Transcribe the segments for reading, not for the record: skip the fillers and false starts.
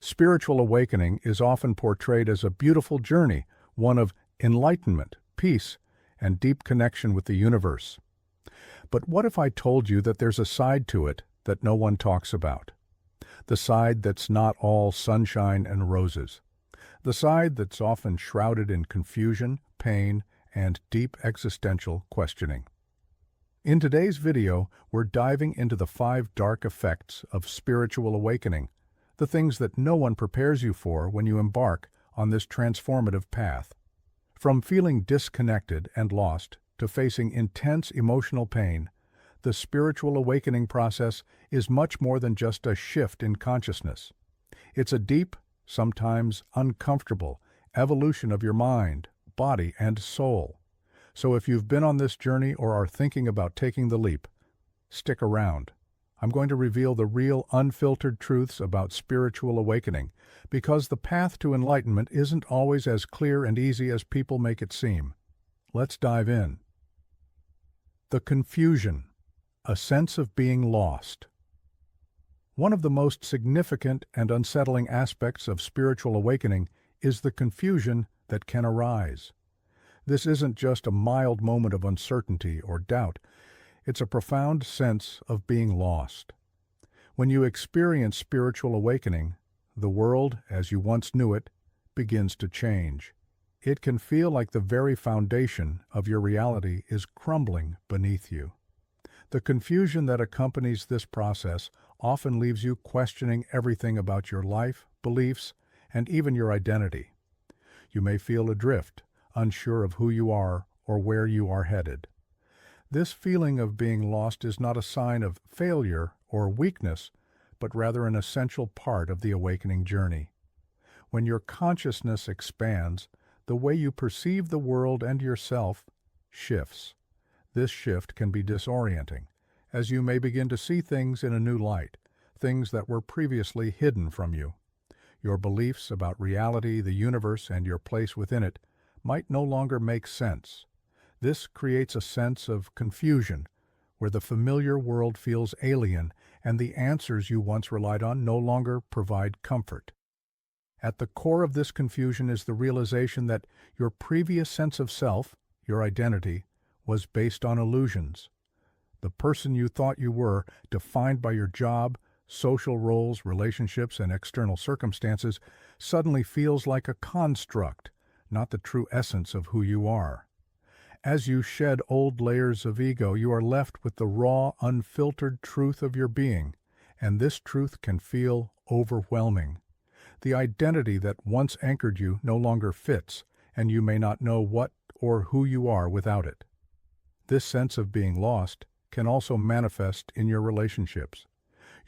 Spiritual awakening is often portrayed as a beautiful journey, one of enlightenment, peace, and deep connection with the universe. But what if I told you that there's a side to it that no one talks about? The side that's not all sunshine and roses. The side that's often shrouded in confusion, pain, and deep existential questioning. In today's video, we're diving into the 5 dark effects of spiritual awakening, the things that no one prepares you for when you embark on this transformative path. From feeling disconnected and lost to facing intense emotional pain, the spiritual awakening process is much more than just a shift in consciousness. It's a deep, sometimes uncomfortable, evolution of your mind, body, and soul. So if you've been on this journey or are thinking about taking the leap, stick around. I'm going to reveal the real, unfiltered truths about spiritual awakening, because the path to enlightenment isn't always as clear and easy as people make it seem. Let's dive in. The confusion, a sense of being lost. One of the most significant and unsettling aspects of spiritual awakening is the confusion that can arise. This isn't just a mild moment of uncertainty or doubt. It's a profound sense of being lost. When you experience spiritual awakening, the world, as you once knew it, begins to change. It can feel like the very foundation of your reality is crumbling beneath you. The confusion that accompanies this process often leaves you questioning everything about your life, beliefs, and even your identity. You may feel adrift, unsure of who you are or where you are headed. This feeling of being lost is not a sign of failure or weakness, but rather an essential part of the awakening journey. When your consciousness expands, the way you perceive the world and yourself shifts. This shift can be disorienting, as you may begin to see things in a new light, things that were previously hidden from you. Your beliefs about reality, the universe, and your place within it might no longer make sense. This creates a sense of confusion, where the familiar world feels alien and the answers you once relied on no longer provide comfort. At the core of this confusion is the realization that your previous sense of self, your identity, was based on illusions. The person you thought you were, defined by your job, social roles, relationships, and external circumstances, suddenly feels like a construct, not the true essence of who you are. As you shed old layers of ego, you are left with the raw, unfiltered truth of your being, and this truth can feel overwhelming. The identity that once anchored you no longer fits, and you may not know what or who you are without it. This sense of being lost can also manifest in your relationships.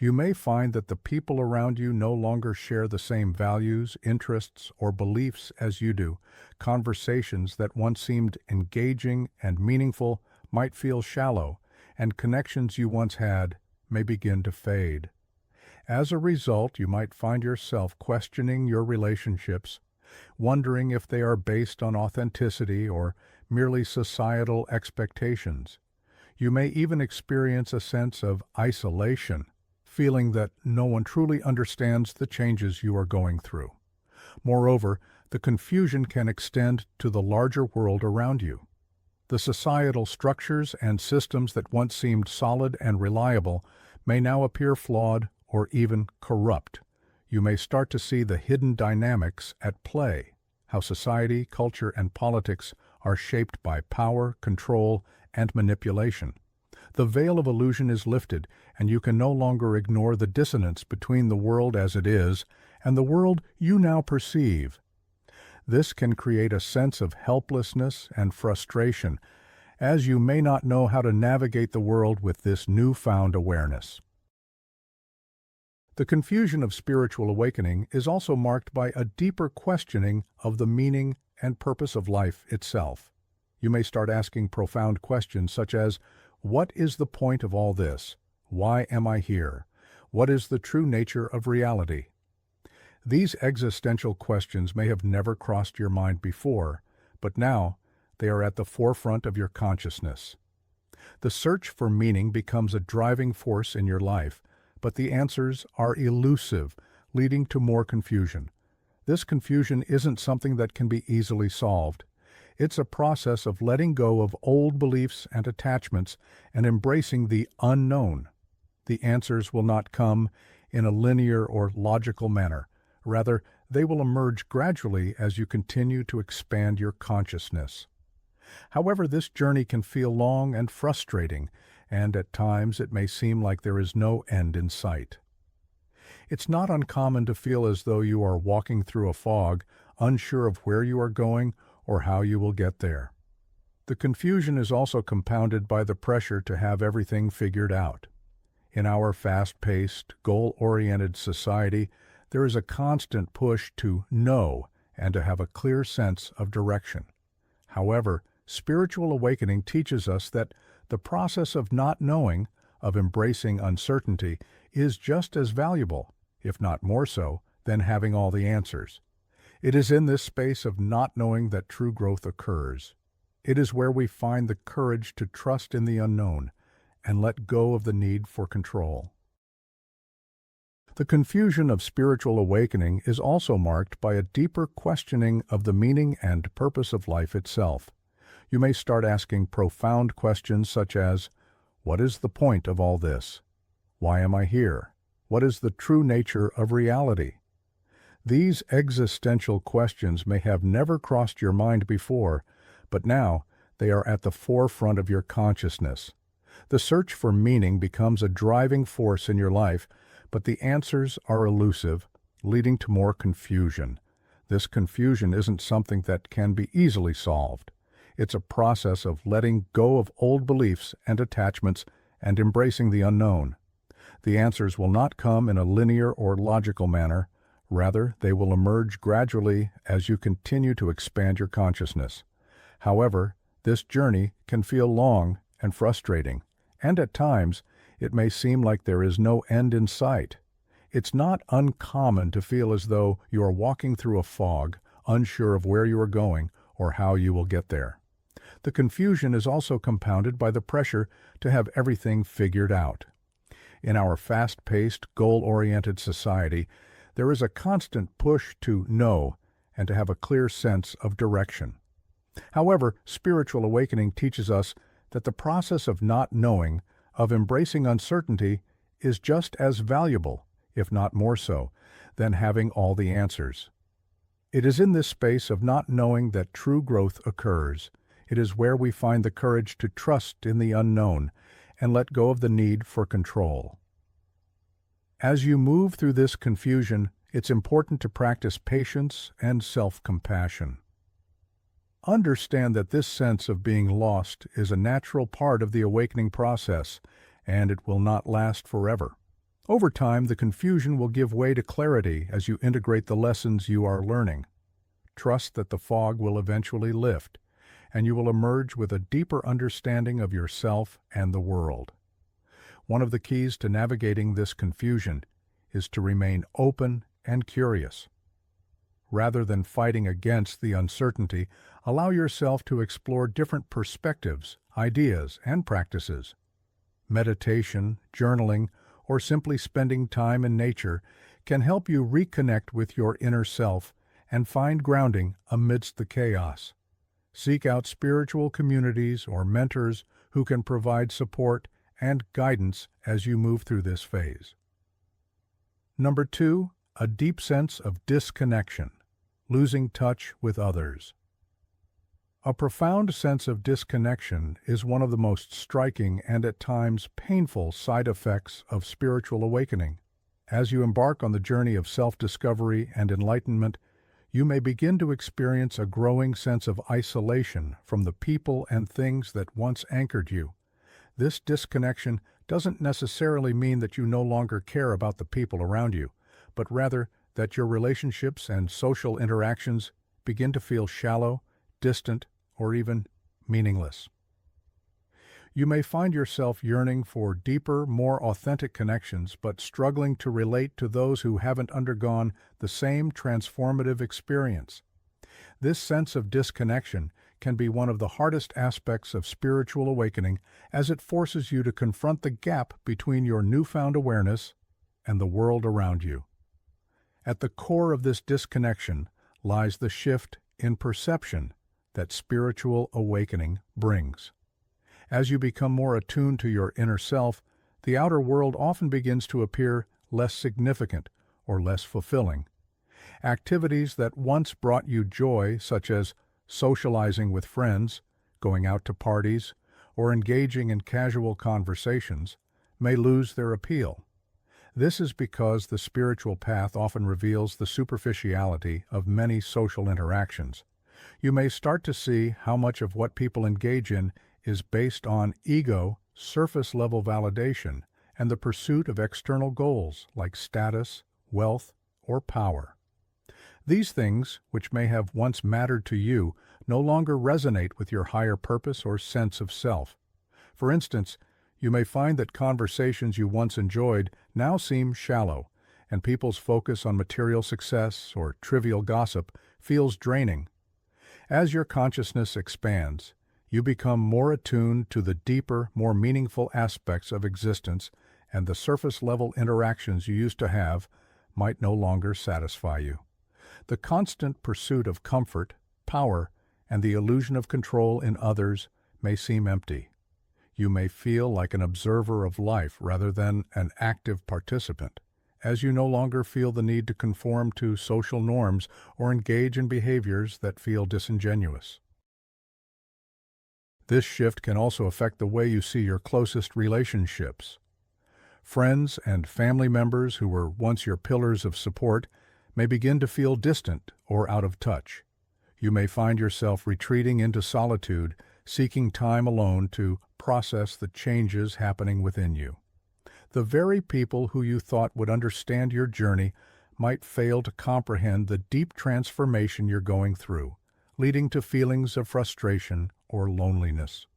You may find that the people around you no longer share the same values, interests, or beliefs as you do. Conversations that once seemed engaging and meaningful might feel shallow, and connections you once had may begin to fade. As a result, you might find yourself questioning your relationships, wondering if they are based on authenticity or merely societal expectations. You may even experience a sense of isolation, feeling that no one truly understands the changes you are going through. Moreover, the confusion can extend to the larger world around you. The societal structures and systems that once seemed solid and reliable may now appear flawed or even corrupt. You may start to see the hidden dynamics at play, how society, culture, and politics are shaped by power, control, and manipulation. The veil of illusion is lifted, and you can no longer ignore the dissonance between the world as it is and the world you now perceive. This can create a sense of helplessness and frustration, as you may not know how to navigate the world with this newfound awareness. The confusion of spiritual awakening is also marked by a deeper questioning of the meaning and purpose of life itself. You may start asking profound questions such as, what is the point of all this? Why am I here? What is the true nature of reality? These existential questions may have never crossed your mind before, but now they are at the forefront of your consciousness. The search for meaning becomes a driving force in your life, but the answers are elusive, leading to more confusion. This confusion isn't something that can be easily solved. It's a process of letting go of old beliefs and attachments and embracing the unknown. The answers will not come in a linear or logical manner. Rather, they will emerge gradually as you continue to expand your consciousness. However, this journey can feel long and frustrating, and at times it may seem like there is no end in sight. It's not uncommon to feel as though you are walking through a fog, unsure of where you are going or how you will get there. The confusion is also compounded by the pressure to have everything figured out. In our fast-paced, goal-oriented society, there is a constant push to know and to have a clear sense of direction. However, spiritual awakening teaches us that the process of not knowing, of embracing uncertainty, is just as valuable, if not more so, than having all the answers. It is in this space of not knowing that true growth occurs. It is where we find the courage to trust in the unknown and let go of the need for control. The confusion of spiritual awakening is also marked by a deeper questioning of the meaning and purpose of life itself. You may start asking profound questions such as, what is the point of all this? Why am I here? What is the true nature of reality? These existential questions may have never crossed your mind before, but now they are at the forefront of your consciousness. The search for meaning becomes a driving force in your life, but the answers are elusive, leading to more confusion. This confusion isn't something that can be easily solved. It's a process of letting go of old beliefs and attachments and embracing the unknown. The answers will not come in a linear or logical manner. Rather, they will emerge gradually as you continue to expand your consciousness. However, this journey can feel long and frustrating, and at times it may seem like there is no end in sight. It's not uncommon to feel as though you are walking through a fog, unsure of where you are going or how you will get there. The confusion is also compounded by the pressure to have everything figured out. In our fast-paced, goal-oriented society, there is a constant push to know and to have a clear sense of direction. However, spiritual awakening teaches us that the process of not knowing, of embracing uncertainty, is just as valuable, if not more so, than having all the answers. It is in this space of not knowing that true growth occurs. It is where we find the courage to trust in the unknown and let go of the need for control. As you move through this confusion, it's important to practice patience and self-compassion. Understand that this sense of being lost is a natural part of the awakening process, and it will not last forever. Over time, the confusion will give way to clarity as you integrate the lessons you are learning. Trust that the fog will eventually lift, and you will emerge with a deeper understanding of yourself and the world. One of the keys to navigating this confusion is to remain open and curious. Rather than fighting against the uncertainty, allow yourself to explore different perspectives, ideas, and practices. Meditation, journaling, or simply spending time in nature can help you reconnect with your inner self and find grounding amidst the chaos. Seek out spiritual communities or mentors who can provide support and guidance as you move through this phase. Number 2, a deep sense of disconnection, losing touch with others. A profound sense of disconnection is one of the most striking and at times painful side effects of spiritual awakening. As you embark on the journey of self-discovery and enlightenment, you may begin to experience a growing sense of isolation from the people and things that once anchored you. This disconnection doesn't necessarily mean that you no longer care about the people around you, but rather that your relationships and social interactions begin to feel shallow, distant, or even meaningless. You may find yourself yearning for deeper, more authentic connections, but struggling to relate to those who haven't undergone the same transformative experience. This sense of disconnection can be one of the hardest aspects of spiritual awakening, as it forces you to confront the gap between your newfound awareness and the world around you. At the core of this disconnection lies the shift in perception that spiritual awakening brings. As you become more attuned to your inner self, the outer world often begins to appear less significant or less fulfilling. Activities that once brought you joy, such as socializing with friends, going out to parties, or engaging in casual conversations, may lose their appeal. This is because the spiritual path often reveals the superficiality of many social interactions. You may start to see how much of what people engage in is based on ego, surface-level validation, and the pursuit of external goals like status, wealth, or power. These things, which may have once mattered to you, no longer resonate with your higher purpose or sense of self. For instance, you may find that conversations you once enjoyed now seem shallow, and people's focus on material success or trivial gossip feels draining. As your consciousness expands, you become more attuned to the deeper, more meaningful aspects of existence, and the surface-level interactions you used to have might no longer satisfy you. The constant pursuit of comfort, power, and the illusion of control in others may seem empty. You may feel like an observer of life rather than an active participant, as you no longer feel the need to conform to social norms or engage in behaviors that feel disingenuous. This shift can also affect the way you see your closest relationships. Friends and family members who were once your pillars of support may begin to feel distant or out of touch. You may find yourself retreating into solitude, seeking time alone to process the changes happening within you. The very people who you thought would understand your journey might fail to comprehend the deep transformation you're going through, leading to feelings of frustration or loneliness.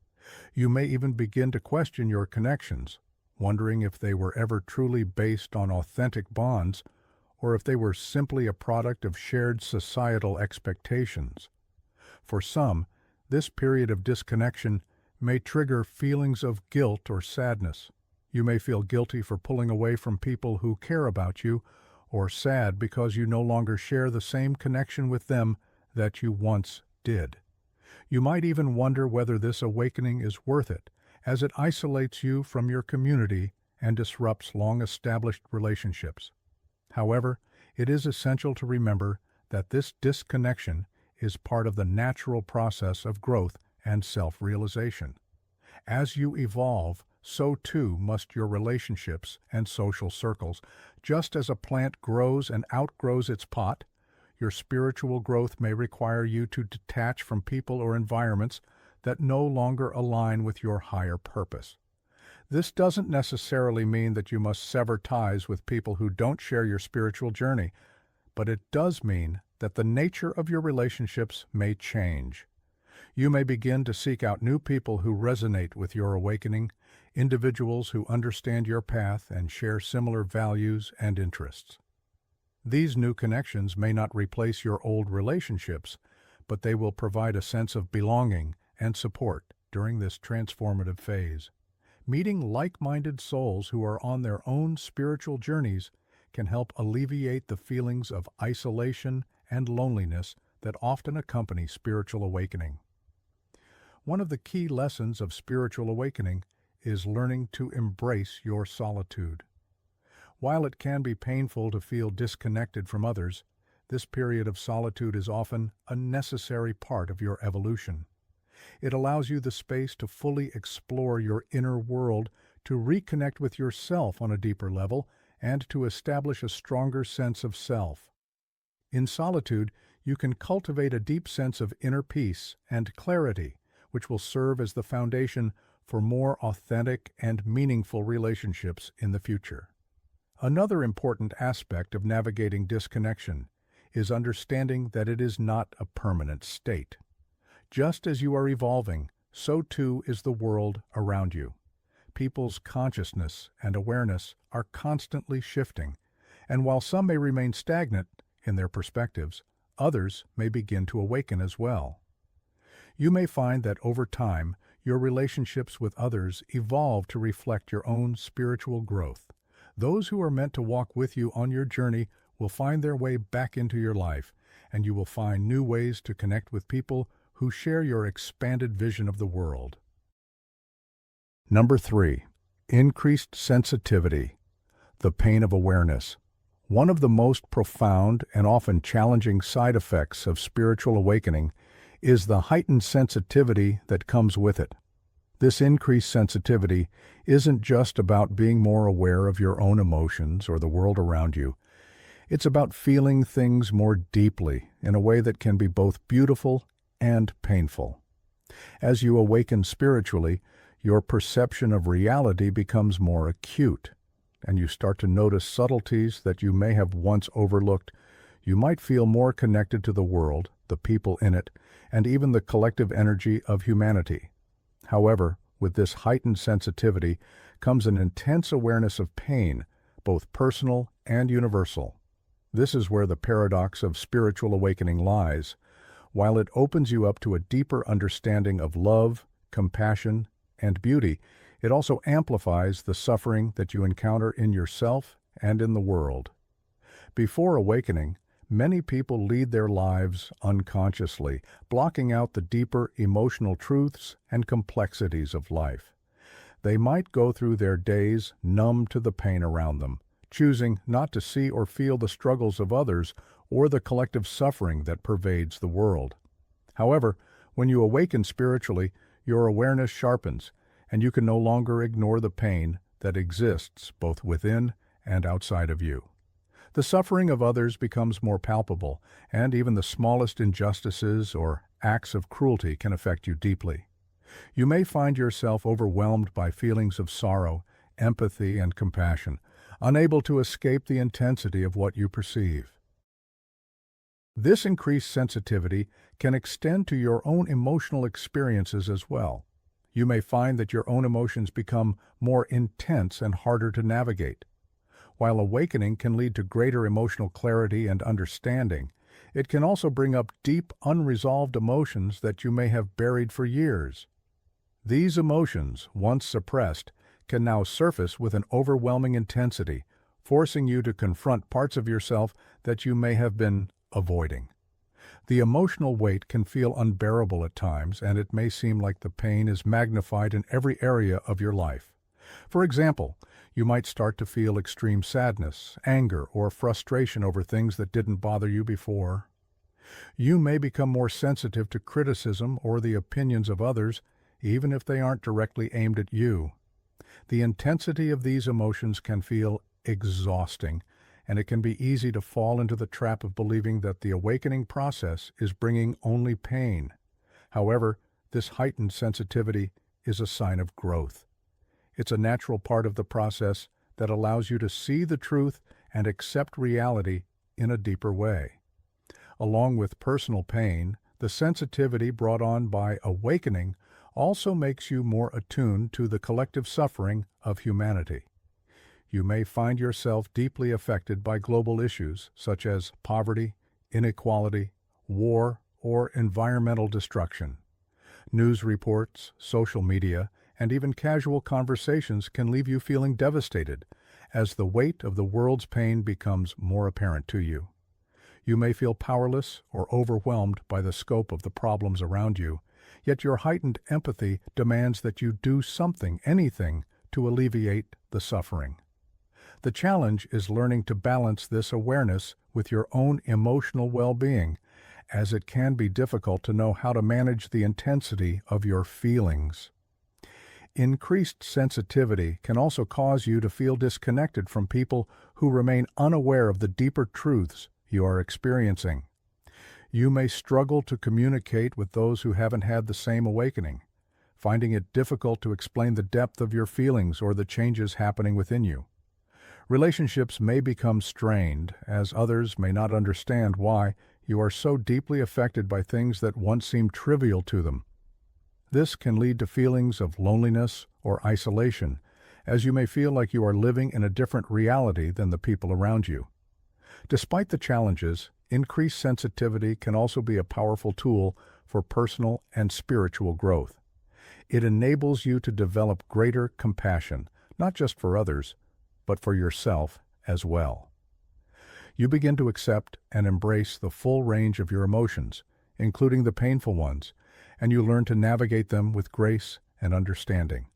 You may even begin to question your connections, wondering if they were ever truly based on authentic bonds or if they were simply a product of shared societal expectations. For some, this period of disconnection may trigger feelings of guilt or sadness. You may feel guilty for pulling away from people who care about you, or sad because you no longer share the same connection with them that you once did. You might even wonder whether this awakening is worth it, as it isolates you from your community and disrupts long-established relationships. However, it is essential to remember that this disconnection is part of the natural process of growth and self-realization. As you evolve, so too must your relationships and social circles. Just as a plant grows and outgrows its pot, your spiritual growth may require you to detach from people or environments that no longer align with your higher purpose. This doesn't necessarily mean that you must sever ties with people who don't share your spiritual journey, but it does mean that the nature of your relationships may change. You may begin to seek out new people who resonate with your awakening, individuals who understand your path and share similar values and interests. These new connections may not replace your old relationships, but they will provide a sense of belonging and support during this transformative phase. Meeting like-minded souls who are on their own spiritual journeys can help alleviate the feelings of isolation and loneliness that often accompany spiritual awakening. One of the key lessons of spiritual awakening is learning to embrace your solitude. While it can be painful to feel disconnected from others, this period of solitude is often a necessary part of your evolution. It allows you the space to fully explore your inner world, to reconnect with yourself on a deeper level, and to establish a stronger sense of self. In solitude, you can cultivate a deep sense of inner peace and clarity, which will serve as the foundation for more authentic and meaningful relationships in the future. Another important aspect of navigating disconnection is understanding that it is not a permanent state. Just as you are evolving, so too is the world around you. People's consciousness and awareness are constantly shifting, and while some may remain stagnant in their perspectives, others may begin to awaken as well. You may find that over time, your relationships with others evolve to reflect your own spiritual growth. Those who are meant to walk with you on your journey will find their way back into your life, and you will find new ways to connect with people who share your expanded vision of the world. Number 3. Increased sensitivity. The pain of awareness. One of the most profound and often challenging side effects of spiritual awakening is the heightened sensitivity that comes with it. This increased sensitivity isn't just about being more aware of your own emotions or the world around you. It's about feeling things more deeply in a way that can be both beautiful and painful. As you awaken spiritually, your perception of reality becomes more acute, and you start to notice subtleties that you may have once overlooked. You might feel more connected to the world, the people in it, and even the collective energy of humanity. However, with this heightened sensitivity comes an intense awareness of pain, both personal and universal. This is where the paradox of spiritual awakening lies. While it opens you up to a deeper understanding of love, compassion, and beauty, it also amplifies the suffering that you encounter in yourself and in the world. Before awakening, many people lead their lives unconsciously, blocking out the deeper emotional truths and complexities of life. They might go through their days numb to the pain around them, choosing not to see or feel the struggles of others or the collective suffering that pervades the world. However, when you awaken spiritually, your awareness sharpens, and you can no longer ignore the pain that exists both within and outside of you. The suffering of others becomes more palpable, and even the smallest injustices or acts of cruelty can affect you deeply. You may find yourself overwhelmed by feelings of sorrow, empathy, and compassion, unable to escape the intensity of what you perceive. This increased sensitivity can extend to your own emotional experiences as well. You may find that your own emotions become more intense and harder to navigate. While awakening can lead to greater emotional clarity and understanding, it can also bring up deep, unresolved emotions that you may have buried for years. These emotions, once suppressed, can now surface with an overwhelming intensity, forcing you to confront parts of yourself that you may have been avoiding. The emotional weight can feel unbearable at times, and it may seem like the pain is magnified in every area of your life. For example, you might start to feel extreme sadness, anger, or frustration over things that didn't bother you before. You may become more sensitive to criticism or the opinions of others, even if they aren't directly aimed at you. The intensity of these emotions can feel exhausting, and it can be easy to fall into the trap of believing that the awakening process is bringing only pain. However, this heightened sensitivity is a sign of growth. It's a natural part of the process that allows you to see the truth and accept reality in a deeper way. Along with personal pain, the sensitivity brought on by awakening also makes you more attuned to the collective suffering of humanity. You may find yourself deeply affected by global issues such as poverty, inequality, war, or environmental destruction. News reports, social media, and even casual conversations can leave you feeling devastated as the weight of the world's pain becomes more apparent to you. You may feel powerless or overwhelmed by the scope of the problems around you, yet your heightened empathy demands that you do something, anything, to alleviate the suffering. The challenge is learning to balance this awareness with your own emotional well-being, as it can be difficult to know how to manage the intensity of your feelings. Increased sensitivity can also cause you to feel disconnected from people who remain unaware of the deeper truths you are experiencing. You may struggle to communicate with those who haven't had the same awakening, finding it difficult to explain the depth of your feelings or the changes happening within you. Relationships may become strained, as others may not understand why you are so deeply affected by things that once seemed trivial to them. This can lead to feelings of loneliness or isolation, as you may feel like you are living in a different reality than the people around you. Despite the challenges, increased sensitivity can also be a powerful tool for personal and spiritual growth. It enables you to develop greater compassion, not just for others, but for yourself as well. You begin to accept and embrace the full range of your emotions, including the painful ones, and you learn to navigate them with grace and understanding.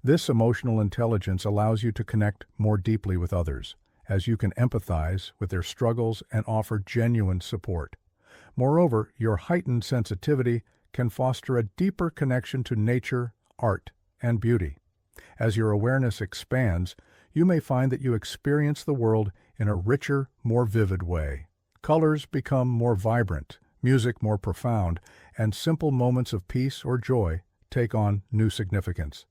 This emotional intelligence allows you to connect more deeply with others, as you can empathize with their struggles and offer genuine support. Moreover, your heightened sensitivity can foster a deeper connection to nature, art, and beauty. As your awareness expands, you may find that you experience the world in a richer, more vivid way. Colors become more vibrant, music more profound, and simple moments of peace or joy take on new significance.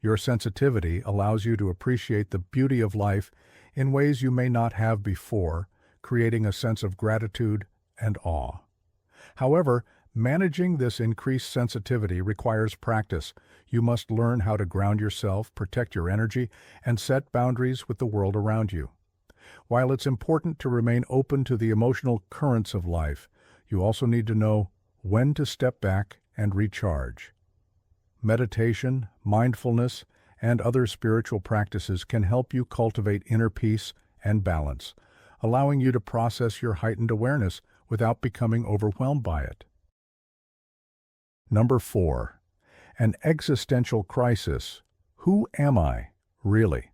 Your sensitivity allows you to appreciate the beauty of life in ways you may not have before, creating a sense of gratitude and awe. However, managing this increased sensitivity requires practice. You must learn how to ground yourself, protect your energy, and set boundaries with the world around you. While it's important to remain open to the emotional currents of life, you also need to know when to step back and recharge. Meditation, mindfulness, and other spiritual practices can help you cultivate inner peace and balance, allowing you to process your heightened awareness without becoming overwhelmed by it. Number 4. An existential crisis. Who am I, really?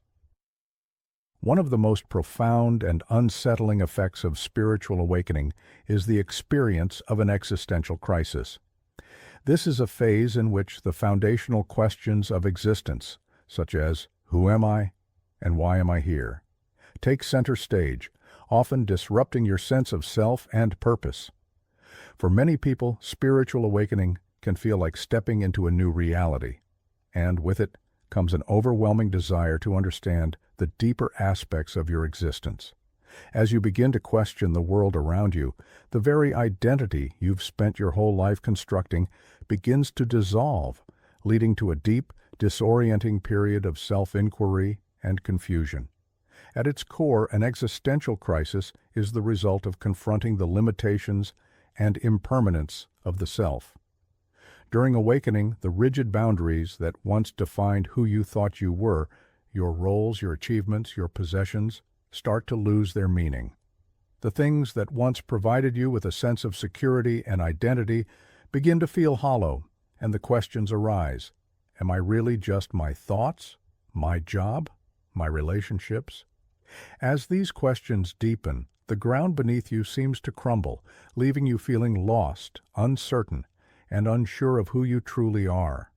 One of the most profound and unsettling effects of spiritual awakening is the experience of an existential crisis. This is a phase in which the foundational questions of existence, such as who am I and why am I here, take center stage, often disrupting your sense of self and purpose. For many people, spiritual awakening can feel like stepping into a new reality, and with it comes an overwhelming desire to understand the deeper aspects of your existence. As you begin to question the world around you, the very identity you've spent your whole life constructing begins to dissolve, leading to a deep, disorienting period of self-inquiry and confusion. At its core, an existential crisis is the result of confronting the limitations and impermanence of the self. During awakening, the rigid boundaries that once defined who you thought you were, your roles, your achievements, your possessions, start to lose their meaning. The things that once provided you with a sense of security and identity begin to feel hollow, and the questions arise. Am I really just my thoughts, my job, my relationships? As these questions deepen, the ground beneath you seems to crumble, leaving you feeling lost, uncertain, and unsure of who you truly are.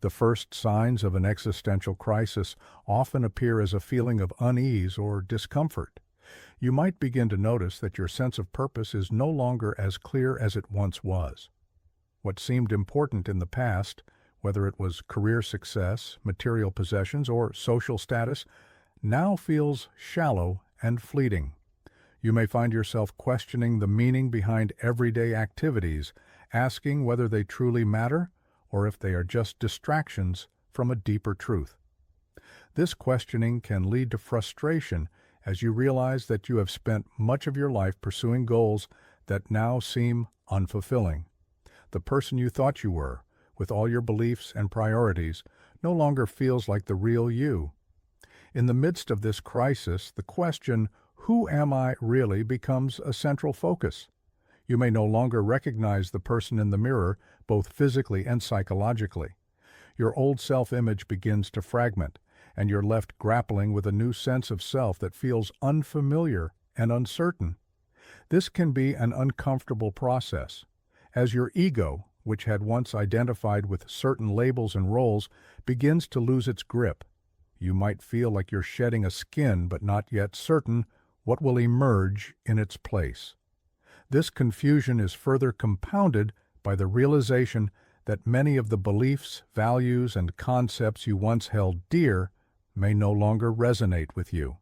The first signs of an existential crisis often appear as a feeling of unease or discomfort. You might begin to notice that your sense of purpose is no longer as clear as it once was. What seemed important in the past, whether it was career success, material possessions, or social status, now feels shallow and fleeting. You may find yourself questioning the meaning behind everyday activities, asking whether they truly matter or if they are just distractions from a deeper truth. This questioning can lead to frustration as you realize that you have spent much of your life pursuing goals that now seem unfulfilling. The person you thought you were, with all your beliefs and priorities, no longer feels like the real you. In the midst of this crisis, the question, who am I really, becomes a central focus. You may no longer recognize the person in the mirror, both physically and psychologically. Your old self-image begins to fragment, and you're left grappling with a new sense of self that feels unfamiliar and uncertain. This can be an uncomfortable process, as your ego, which had once identified with certain labels and roles, begins to lose its grip. You might feel like you're shedding a skin but not yet certain what will emerge in its place. This confusion is further compounded by the realization that many of the beliefs, values, and concepts you once held dear may no longer resonate with you.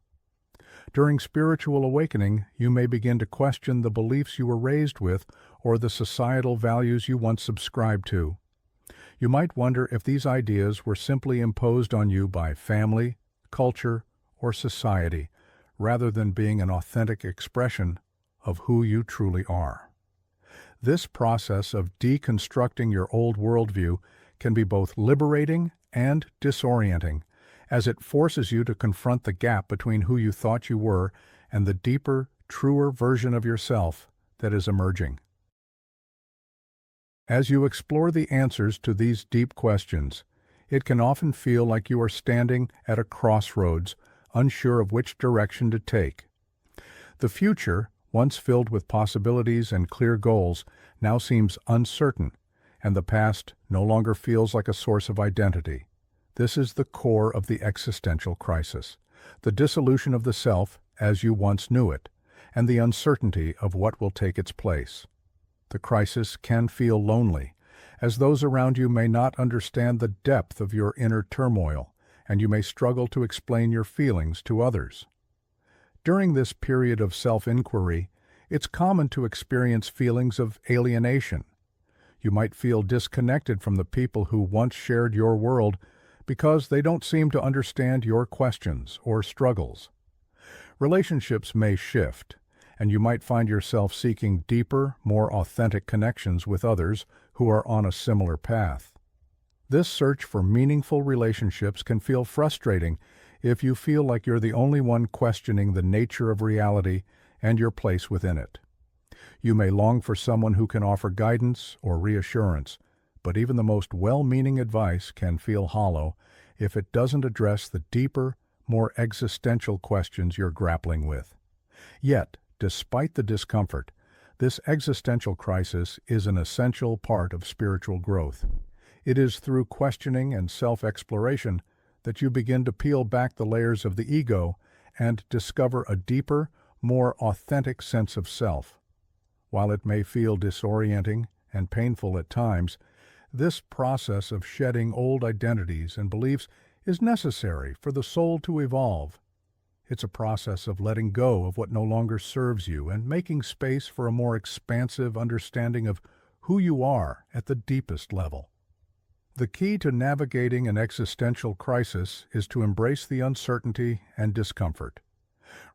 During spiritual awakening, you may begin to question the beliefs you were raised with or the societal values you once subscribed to. You might wonder if these ideas were simply imposed on you by family, culture, or society, rather than being an authentic expression of who you truly are. This process of deconstructing your old worldview can be both liberating and disorienting, as it forces you to confront the gap between who you thought you were and the deeper, truer version of yourself that is emerging. As you explore the answers to these deep questions, it can often feel like you are standing at a crossroads, unsure of which direction to take. The future, once filled with possibilities and clear goals, now seems uncertain, and the past no longer feels like a source of identity. This is the core of the existential crisis, the dissolution of the self as you once knew it, and the uncertainty of what will take its place. The crisis can feel lonely, as those around you may not understand the depth of your inner turmoil, and you may struggle to explain your feelings to others. During this period of self-inquiry, it's common to experience feelings of alienation. You might feel disconnected from the people who once shared your world because they don't seem to understand your questions or struggles. Relationships may shift, and you might find yourself seeking deeper, more authentic connections with others who are on a similar path. This search for meaningful relationships can feel frustrating if you feel like you're the only one questioning the nature of reality and your place within it. You may long for someone who can offer guidance or reassurance, but even the most well-meaning advice can feel hollow if it doesn't address the deeper, more existential questions you're grappling with. Yet, despite the discomfort, this existential crisis is an essential part of spiritual growth. It is through questioning and self-exploration that you begin to peel back the layers of the ego and discover a deeper, more authentic sense of self. While it may feel disorienting and painful at times, this process of shedding old identities and beliefs is necessary for the soul to evolve. It's a process of letting go of what no longer serves you and making space for a more expansive understanding of who you are at the deepest level. The key to navigating an existential crisis is to embrace the uncertainty and discomfort.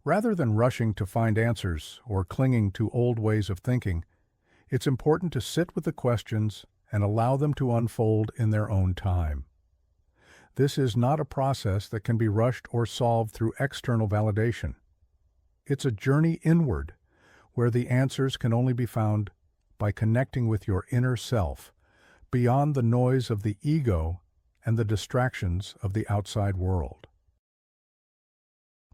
Rather than rushing to find answers or clinging to old ways of thinking, it's important to sit with the questions and allow them to unfold in their own time. This is not a process that can be rushed or solved through external validation. It's a journey inward, where the answers can only be found by connecting with your inner self, beyond the noise of the ego and the distractions of the outside world.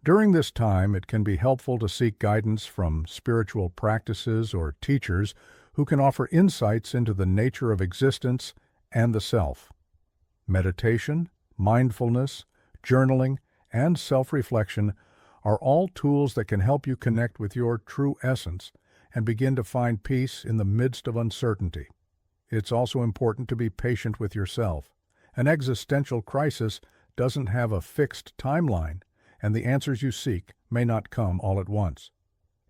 During this time, it can be helpful to seek guidance from spiritual practices or teachers who can offer insights into the nature of existence and the self. Meditation, mindfulness, journaling, and self-reflection are all tools that can help you connect with your true essence and begin to find peace in the midst of uncertainty. It's also important to be patient with yourself. An existential crisis doesn't have a fixed timeline, and the answers you seek may not come all at once.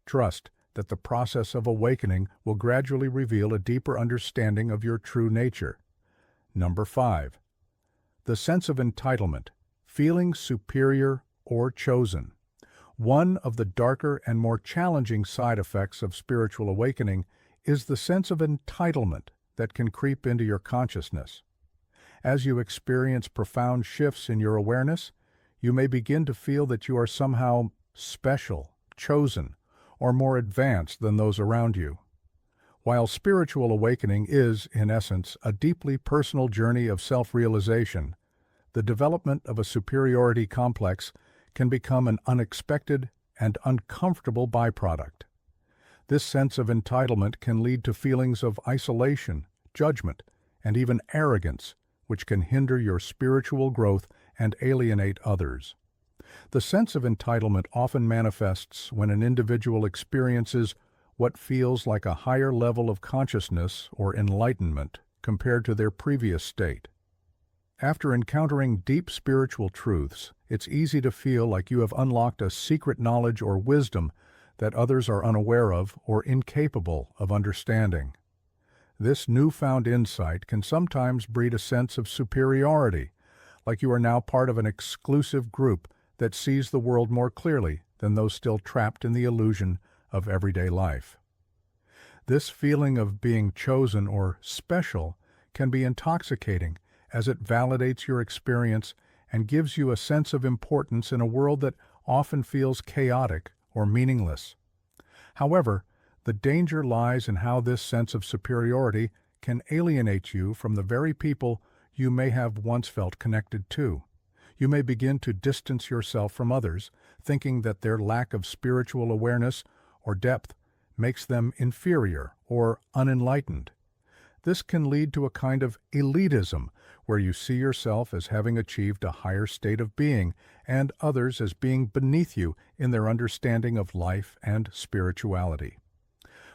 Trust that the process of awakening will gradually reveal a deeper understanding of your true nature. Number 5. The sense of entitlement, feeling superior or chosen. One of the darker and more challenging side effects of spiritual awakening is the sense of entitlement that can creep into your consciousness. As you experience profound shifts in your awareness, you may begin to feel that you are somehow special, chosen, or more advanced than those around you. While spiritual awakening is, in essence, a deeply personal journey of self-realization, the development of a superiority complex can become an unexpected and uncomfortable byproduct. This sense of entitlement can lead to feelings of isolation, judgment, and even arrogance, which can hinder your spiritual growth and alienate others. The sense of entitlement often manifests when an individual experiences what feels like a higher level of consciousness or enlightenment compared to their previous state. After encountering deep spiritual truths, it's easy to feel like you have unlocked a secret knowledge or wisdom that others are unaware of or incapable of understanding. This newfound insight can sometimes breed a sense of superiority, like you are now part of an exclusive group that sees the world more clearly than those still trapped in the illusion of everyday life. This feeling of being chosen or special can be intoxicating as it validates your experience and gives you a sense of importance in a world that often feels chaotic or meaningless. However, the danger lies in how this sense of superiority can alienate you from the very people you may have once felt connected to. You may begin to distance yourself from others, thinking that their lack of spiritual awareness or depth makes them inferior or unenlightened. This can lead to a kind of elitism, where you see yourself as having achieved a higher state of being and others as being beneath you in their understanding of life and spirituality.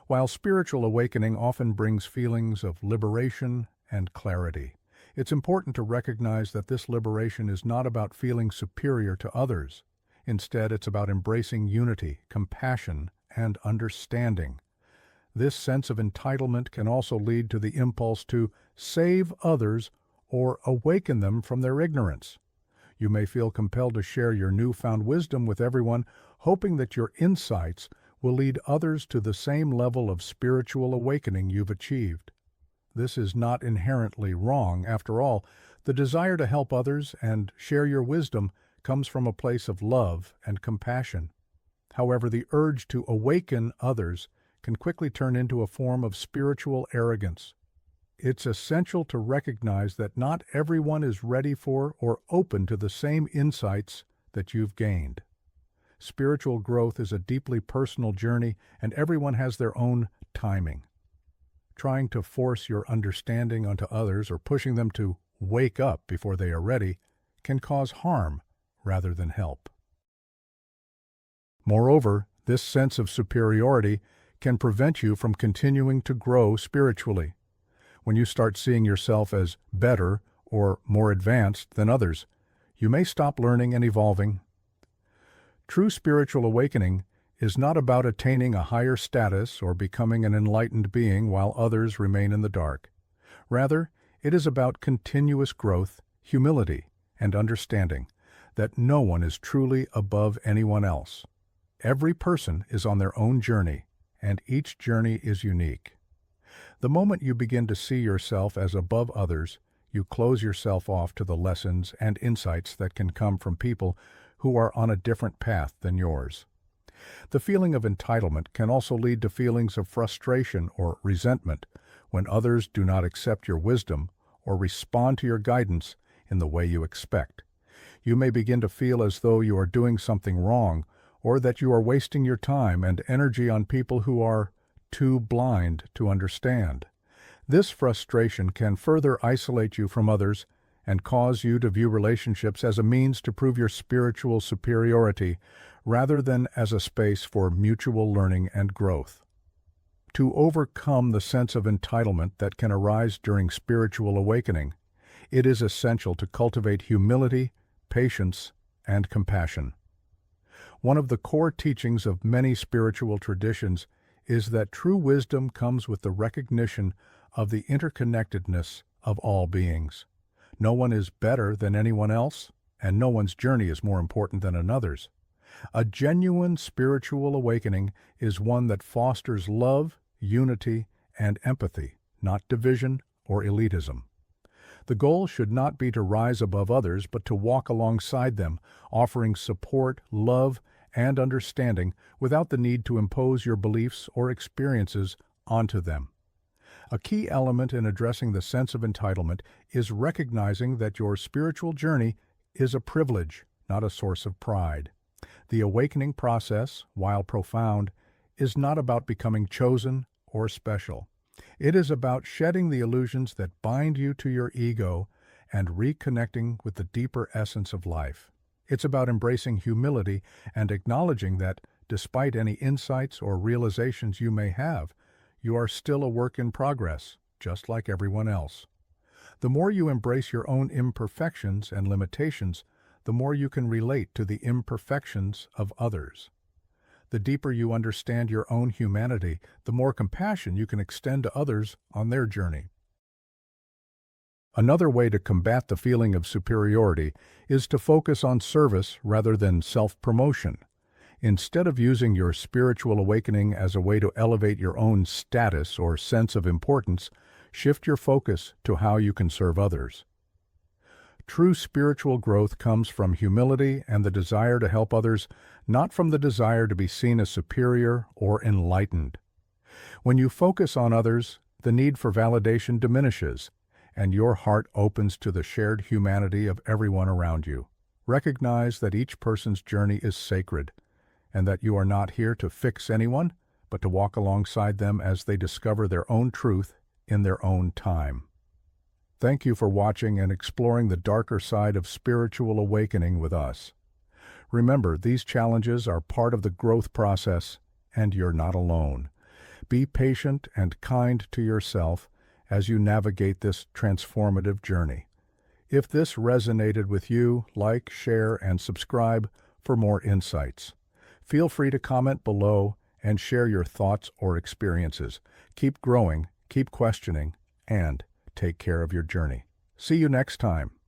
While spiritual awakening often brings feelings of liberation and clarity, it's important to recognize that this liberation is not about feeling superior to others. Instead, it's about embracing unity, compassion, and understanding. This sense of entitlement can also lead to the impulse to save others or awaken them from their ignorance. You may feel compelled to share your newfound wisdom with everyone, hoping that your insights will lead others to the same level of spiritual awakening you've achieved. This is not inherently wrong. After all, the desire to help others and share your wisdom comes from a place of love and compassion. However, the urge to awaken others can quickly turn into a form of spiritual arrogance. It's essential to recognize that not everyone is ready for or open to the same insights that you've gained. Spiritual growth is a deeply personal journey, and everyone has their own timing. Trying to force your understanding onto others or pushing them to wake up before they are ready can cause harm rather than help. Moreover, this sense of superiority can prevent you from continuing to grow spiritually. When you start seeing yourself as better or more advanced than others, you may stop learning and evolving. True spiritual awakening is not about attaining a higher status or becoming an enlightened being while others remain in the dark. Rather, it is about continuous growth, humility, and understanding that no one is truly above anyone else. Every person is on their own journey, and each journey is unique. The moment you begin to see yourself as above others, you close yourself off to the lessons and insights that can come from people who are on a different path than yours. The feeling of entitlement can also lead to feelings of frustration or resentment when others do not accept your wisdom or respond to your guidance in the way you expect. You may begin to feel as though you are doing something wrong or that you are wasting your time and energy on people who are too blind to understand. This frustration can further isolate you from others and cause you to view relationships as a means to prove your spiritual superiority rather than as a space for mutual learning and growth. To overcome the sense of entitlement that can arise during spiritual awakening, it is essential to cultivate humility, patience, and compassion. One of the core teachings of many spiritual traditions is that true wisdom comes with the recognition of the interconnectedness of all beings. No one is better than anyone else, and no one's journey is more important than another's. A genuine spiritual awakening is one that fosters love, unity, and empathy, not division or elitism. The goal should not be to rise above others, but to walk alongside them, offering support, love, and understanding without the need to impose your beliefs or experiences onto them. A key element in addressing the sense of entitlement is recognizing that your spiritual journey is a privilege, not a source of pride. The awakening process, while profound, is not about becoming chosen or special. It is about shedding the illusions that bind you to your ego and reconnecting with the deeper essence of life. It's about embracing humility and acknowledging that, despite any insights or realizations you may have, you are still a work in progress, just like everyone else. The more you embrace your own imperfections and limitations, the more you can relate to the imperfections of others. The deeper you understand your own humanity, the more compassion you can extend to others on their journey. Another way to combat the feeling of superiority is to focus on service rather than self-promotion. Instead of using your spiritual awakening as a way to elevate your own status or sense of importance, shift your focus to how you can serve others. True spiritual growth comes from humility and the desire to help others, not from the desire to be seen as superior or enlightened. When you focus on others, the need for validation diminishes, and your heart opens to the shared humanity of everyone around you. Recognize that each person's journey is sacred, and that you are not here to fix anyone, but to walk alongside them as they discover their own truth in their own time. Thank you for watching and exploring the darker side of spiritual awakening with us. Remember, these challenges are part of the growth process, and you're not alone. Be patient and kind to yourself as you navigate this transformative journey. If this resonated with you, like, share, and subscribe for more insights. Feel free to comment below and share your thoughts or experiences. Keep growing, keep questioning, and take care of your journey. See you next time.